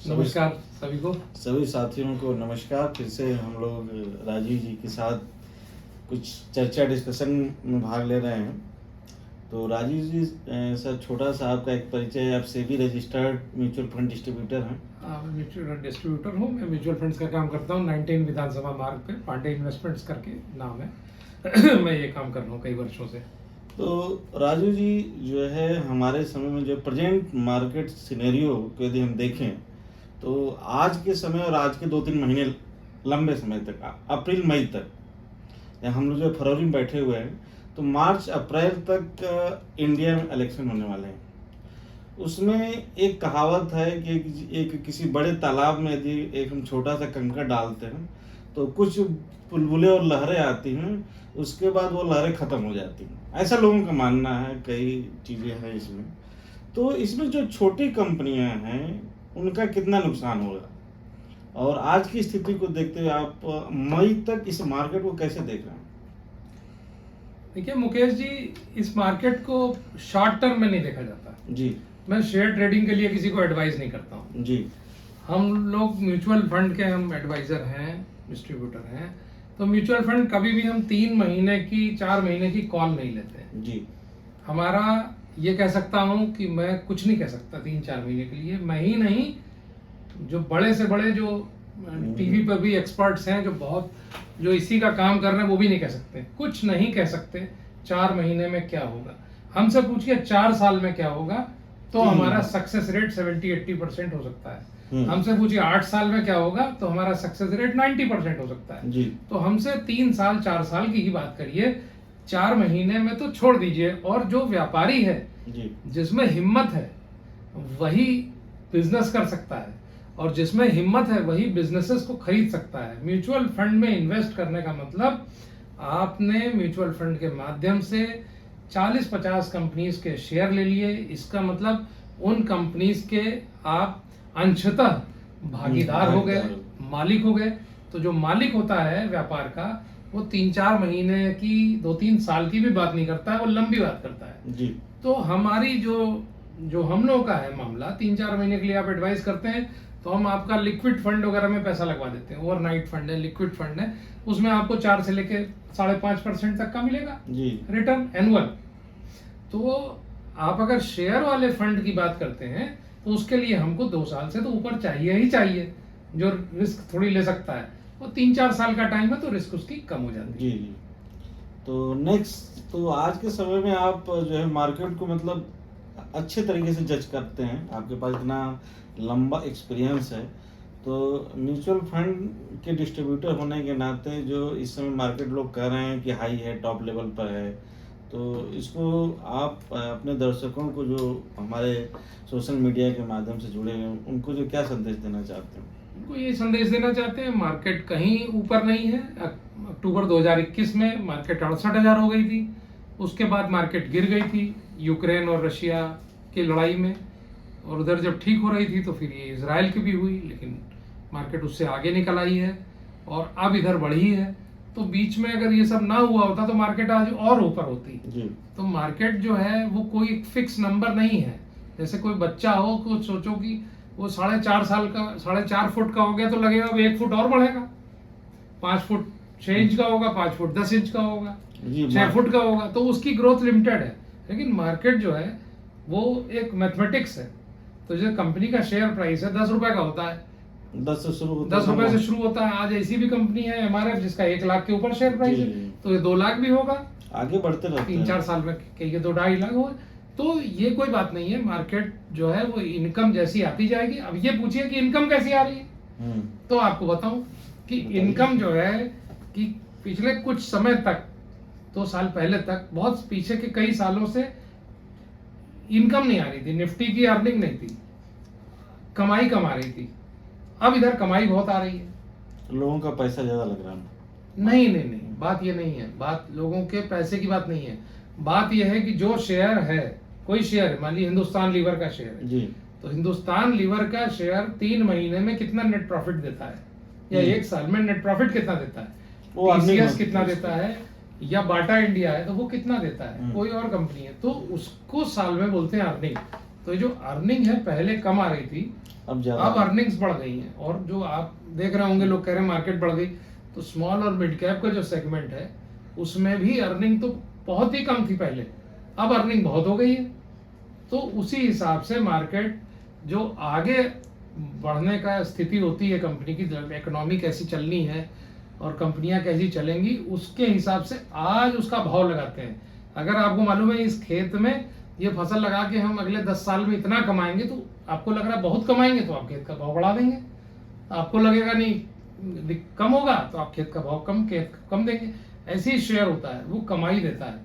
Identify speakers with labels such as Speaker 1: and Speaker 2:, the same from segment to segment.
Speaker 1: नमस्कार सभी को।
Speaker 2: सभी साथियों को नमस्कार। फिर से हम लोग राजीव जी के साथ कुछ चर्चा डिस्कशन में भाग ले रहे हैं। तो राजीव जी सर, छोटा सा आपका एक परिचय। आप SEBI registered mutual fund distributor हैं।
Speaker 1: म्यूचुअल डिस्ट्रीब्यूटर हूँ। मैं म्यूचुअल फंड्स का काम करता हूँ। 19 विधानसभा मार्ग पे पांडे इन्वेस्टमेंट्स करके नाम है। मैं ये काम कर रहा हूँ कई वर्षों से।
Speaker 2: तो राजू जी, जो है हमारे समय में जो प्रेजेंट मार्केट सिनेरियो को यदि हम देखें तो आज के समय और आज के 2-3 महीने लंबे समय तक, अप्रैल मई तक, या हम लोग जो फरवरी में बैठे हुए हैं, तो मार्च अप्रैल तक इंडिया में इलेक्शन होने वाले हैं। उसमें एक कहावत है कि एक किसी बड़े तालाब में यदि एक हम छोटा सा कंकड़ डालते हैं तो कुछ बुलबुलें और लहरें आती हैं, उसके बाद वो लहरें ख़त्म हो जाती हैं। ऐसा लोगों का मानना है। कई चीज़ें हैं इसमें। तो इसमें जो छोटी कंपनियां हैं उनका कितना नुकसान होगा, और आज की स्थिति को देखते हुए आप मई तक इस मार्केट को कैसे देख रहे हैं?
Speaker 1: देखिए मुकेश जी, इस मार्केट को शॉर्ट टर्म में नहीं देखा जाता
Speaker 2: जी।
Speaker 1: मैं शेयर ट्रेडिंग के लिए किसी को एडवाइस नहीं करता हूँ
Speaker 2: जी।
Speaker 1: हम लोग म्यूचुअल फंड के हम एडवाइजर हैं, डिस्ट्रीब्यूटर हैं। तो म्यूचुअल फंड कभी भी हम 3 महीने की 4 महीने की कॉल नहीं लेते हैं
Speaker 2: जी।
Speaker 1: हमारा ये कह सकता हूँ कि मैं कुछ नहीं कह सकता 3-4 महीने के लिए। मैं ही नहीं, जो बड़े से बड़े जो टीवी पर भी एक्सपर्ट्स हैं जो इसी का काम कर रहे हैं, वो भी नहीं कह सकते, कुछ नहीं कह सकते 4 महीने में क्या होगा। हमसे पूछिए 4 साल में क्या होगा, तो हमारा सक्सेस रेट 70-80% हो सकता है। हमसे पूछिए 8 साल में क्या होगा, तो हमारा सक्सेस रेट 90% हो सकता है
Speaker 2: जी।
Speaker 1: तो हमसे 3 साल 4 साल की ही बात करिए, 4 महीने में तो छोड़ दीजिए। और जो व्यापारी है
Speaker 2: जी,
Speaker 1: जिसमें हिम्मत है वही बिजनेस कर सकता है, और जिसमें हिम्मत है वही बिजनेसेस को खरीद सकता है। म्यूचुअल फंड में इन्वेस्ट करने का मतलब, आपने म्यूचुअल फंड के माध्यम से 40-50 कंपनीज के शेयर ले लिए, इसका मतलब उन कंपनीज के आप अंशतः भागीदार हो गए, मालिक हो गए। तो जो मालिक होता है व्यापार का, वो 3-4 महीने की, 2-3 साल की भी बात नहीं करता है, वो लंबी बात करता है
Speaker 2: जी।
Speaker 1: तो हमारी जो हम लोगों का है मामला, 3-4 महीने के लिए आप एडवाइस करते हैं तो हम आपका लिक्विड फंड वगैरह में पैसा लगवा देते हैं। ओवरनाइट फंड है, लिक्विड फंड है, उसमें आपको 4 से लेके 5.5% तक का मिलेगा
Speaker 2: जी
Speaker 1: रिटर्न एनुअल। तो आप अगर शेयर वाले फंड की बात करते हैं तो उसके लिए हमको 2 साल से तो ऊपर चाहिए ही चाहिए, जो रिस्क थोड़ी ले सकता है। वो 3-4 साल का टाइम है तो रिस्क उसकी कम हो जाती है।
Speaker 2: जी। तो नेक्स्ट, तो आज के समय में आप जो है मार्केट को मतलब अच्छे तरीके से जज करते हैं, आपके पास इतना लंबा एक्सपीरियंस है। तो म्यूचुअल फंड के डिस्ट्रीब्यूटर होने के नाते जो इस समय मार्केट लोग कह रहे हैं कि हाई है, टॉप लेवल पर है, तो इसको आप अपने दर्शकों को जो हमारे सोशल मीडिया के माध्यम से जुड़े हैं उनको जो क्या संदेश देना चाहते हैं?
Speaker 1: उनको ये संदेश देना चाहते हैं, मार्केट कहीं ऊपर नहीं है। अक्टूबर 2021 में मार्केट 68,000 हो गई थी, उसके बाद मार्केट गिर गई थी यूक्रेन और रशिया की लड़ाई में, और उधर जब ठीक हो रही थी तो फिर ये इजराइल की भी हुई, लेकिन मार्केट उससे आगे निकल आई है और अब इधर बढ़ी है। तो बीच में अगर ये सब ना हुआ होता तो मार्केट आज और ऊपर होती
Speaker 2: जी।
Speaker 1: तो मार्केट जो है वो कोई फिक्स नंबर नहीं है। जैसे कोई बच्चा हो, कुछ सोचो कि वो 4.5 साल का 4.5 फुट का हो गया तो लगेगा अब 1 फुट और बढ़ेगा, 5 फुट 6 इंच का होगा, 5 फुट 10 इंच का होगा, 6 फुट का होगा, तो उसकी ग्रोथ लिमिटेड है। लेकिन मार्केट जो है वो एक मैथमेटिक्स है। तो जो कंपनी का शेयर प्राइस है 10 रुपए का होता है,
Speaker 2: 10
Speaker 1: रुपए से शुरू होता है। आज ऐसी भी कंपनी है MRF जिसका 1 लाख के ऊपर शेयर प्राइस है, तो ये 2 लाख भी होगा,
Speaker 2: आगे बढ़ते रहते हैं।
Speaker 1: 3-4 साल में कहीं 2-2.5 लाख हो। तो ये कोई बात नहीं है, मार्केट जो है वो इनकम जैसी आती जाएगी। अब ये पूछिए कि इनकम कैसी आ रही है, तो आपको बताऊं कि इनकम जो है कि पिछले कुछ समय तक, 2 साल पहले तक, बहुत पीछे के कई सालों से इनकम नहीं आ रही थी, निफ्टी की अर्निंग नहीं थी, कमाई कम आ रही थी। अब इधर कमाई बहुत आ रही है,
Speaker 2: लोगों का पैसा ज्यादा लग रहा है।
Speaker 1: नहीं, बात ये नहीं है, बात लोगों के पैसे की बात नहीं है। बात यह है कि जो शेयर है, कोई शेयर है, मान लीजिए हिंदुस्तान लीवर का शेयर है
Speaker 2: जी,
Speaker 1: तो हिंदुस्तान लीवर का शेयर 3 महीने में कितना नेट प्रॉफिट देता है, या 1 साल में नेट प्रॉफिट कितना देता है, TCS कितना देता है, या बाटा इंडिया है तो वो कितना देता है, कोई और कंपनी है तो उसको साल में बोलते हैं अर्निंग। तो जो अर्निंग है पहले कम आ रही थी,
Speaker 2: अब ज्यादा
Speaker 1: अब अर्निंग्स बढ़ गई हैं। और जो आप देख रहे होंगे, लोग कह रहे हैं मार्केट बढ़ गई, तो स्मॉल और मिड कैप का जो सेगमेंट है उसमें भी अर्निंग तो बहुत ही कम थी पहले, अब अर्निंग बहुत हो गई है। तो उसी हिसाब से मार्केट जो आगे बढ़ने का स्थिति होती है कंपनी की, इकोनॉमी कैसी चलनी है और कंपनियां कैसी चलेंगी, उसके हिसाब से आज उसका भाव लगाते हैं। अगर आपको मालूम है इस खेत में ये फसल लगा के हम अगले 10 साल में इतना कमाएंगे, तो आपको लग रहा है बहुत कमाएंगे, तो आप खेत का भाव बढ़ा देंगे। आपको लगेगा नहीं कम होगा, तो आप खेत का भाव कम देंगे। ऐसे ही शेयर होता है, वो कमाई देता है।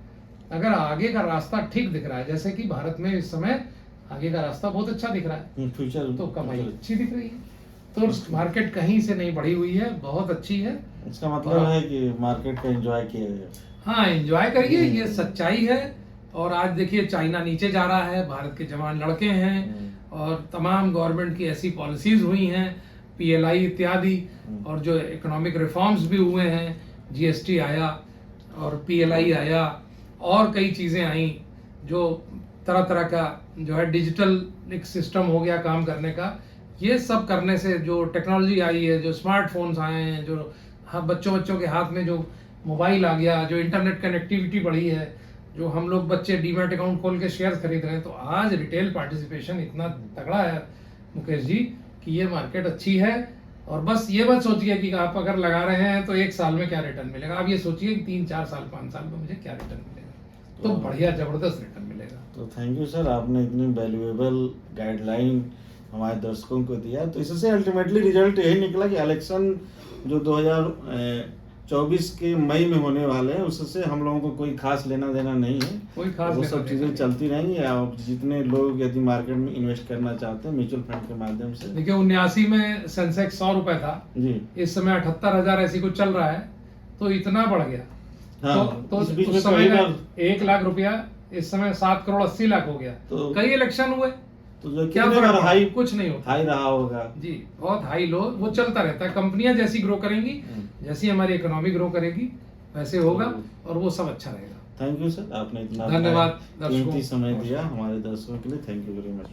Speaker 1: अगर आगे का रास्ता ठीक दिख रहा है, जैसे कि भारत में इस समय आगे का रास्ता बहुत अच्छा दिख रहा है,
Speaker 2: फ्यूचर
Speaker 1: तो कमाई अच्छी दिख रही है। तो मार्केट कहीं से नहीं बढ़ी हुई है, बहुत अच्छी है।
Speaker 2: इसका मतलब है कि मार्केट का एंजॉय किया गया।
Speaker 1: हाँ, एंजॉय करिए, ये सच्चाई है। और आज देखिए चाइना नीचे जा रहा है, भारत के जवान लड़के हैं, और तमाम गवर्नमेंट की ऐसी पॉलिसीज हुई हैं, पीएलआई इत्यादि, और जो इकोनॉमिक रिफॉर्म्स भी हुए हैं, जीएसटी आया और पीएलआई आया, और कई चीज़ें आई, जो तरह तरह का जो है डिजिटल एक सिस्टम हो गया काम करने का। ये सब करने से जो टेक्नोलॉजी आई है, जो स्मार्टफोन्स आए हैं, जो बच्चों के हाथ में जो मोबाइल आ गया, जो इंटरनेट कनेक्टिविटी बढ़ी है, जो हम लोग बच्चे डीमैट अकाउंट खोल के शेयर खरीद रहे हैं, तो आज रिटेल पार्टिसिपेशन इतना तगड़ा है मुकेश जी कि ये मार्केट अच्छी है। और बस ये मत सोचिए कि आप अगर लगा रहे हैं तो 1 साल में क्या रिटर्न मिलेगा, आप ये सोचिए कि 3-4 साल 5 साल में मुझे क्या रिटर्न मिलेगा, तो बढ़िया जबरदस्त रिटर्न मिलेगा।
Speaker 2: तो थैंक यू सर, आपने इतनी वैल्यूएबल गाइडलाइन हमारे दर्शकों को दिया। तो इससे अल्टीमेटली रिजल्ट यही निकला कि इलेक्शन जो 2024 के मई में होने वाले हैं, उससे हम लोगों को कोई खास लेना देना नहीं है।
Speaker 1: कोई खास
Speaker 2: वो
Speaker 1: लेना
Speaker 2: सब
Speaker 1: देना
Speaker 2: चीज़ें
Speaker 1: नहीं।
Speaker 2: चलती रहेंगी। आप जितने लोग यदि मार्केट में इन्वेस्ट करना चाहते हैं म्यूचुअल फंड के माध्यम से,
Speaker 1: देखिए 79 में सेंसेक्स 100 रुपए था
Speaker 2: जी,
Speaker 1: इस समय 78,000 ऐसी कुछ चल रहा है, तो इतना बढ़ गया।
Speaker 2: हाँ,
Speaker 1: तो
Speaker 2: इस बीच
Speaker 1: उस
Speaker 2: में
Speaker 1: समय
Speaker 2: कई बार
Speaker 1: 1 लाख रुपया इस समय 7 करोड़ 80 लाख हो गया।
Speaker 2: तो
Speaker 1: कई इलेक्शन हुए,
Speaker 2: तो जो
Speaker 1: क्या
Speaker 2: कितने
Speaker 1: फर्क
Speaker 2: बार
Speaker 1: पड़ा?
Speaker 2: हाई
Speaker 1: कुछ नहीं होता
Speaker 2: हाई रहा होगा
Speaker 1: जी, बहुत हाई लो वो चलता रहता है। कंपनियां जैसी ग्रो करेंगी, जैसी हमारी इकोनॉमी ग्रो करेगी, वैसे होगा और वो सब अच्छा रहेगा।
Speaker 2: थैंक यू सर, आपने इतना
Speaker 1: धन्यवाद
Speaker 2: कीमती
Speaker 1: दर्शकों।
Speaker 2: समय दिया हमारे दर्शकों के लिए। Thank you very much.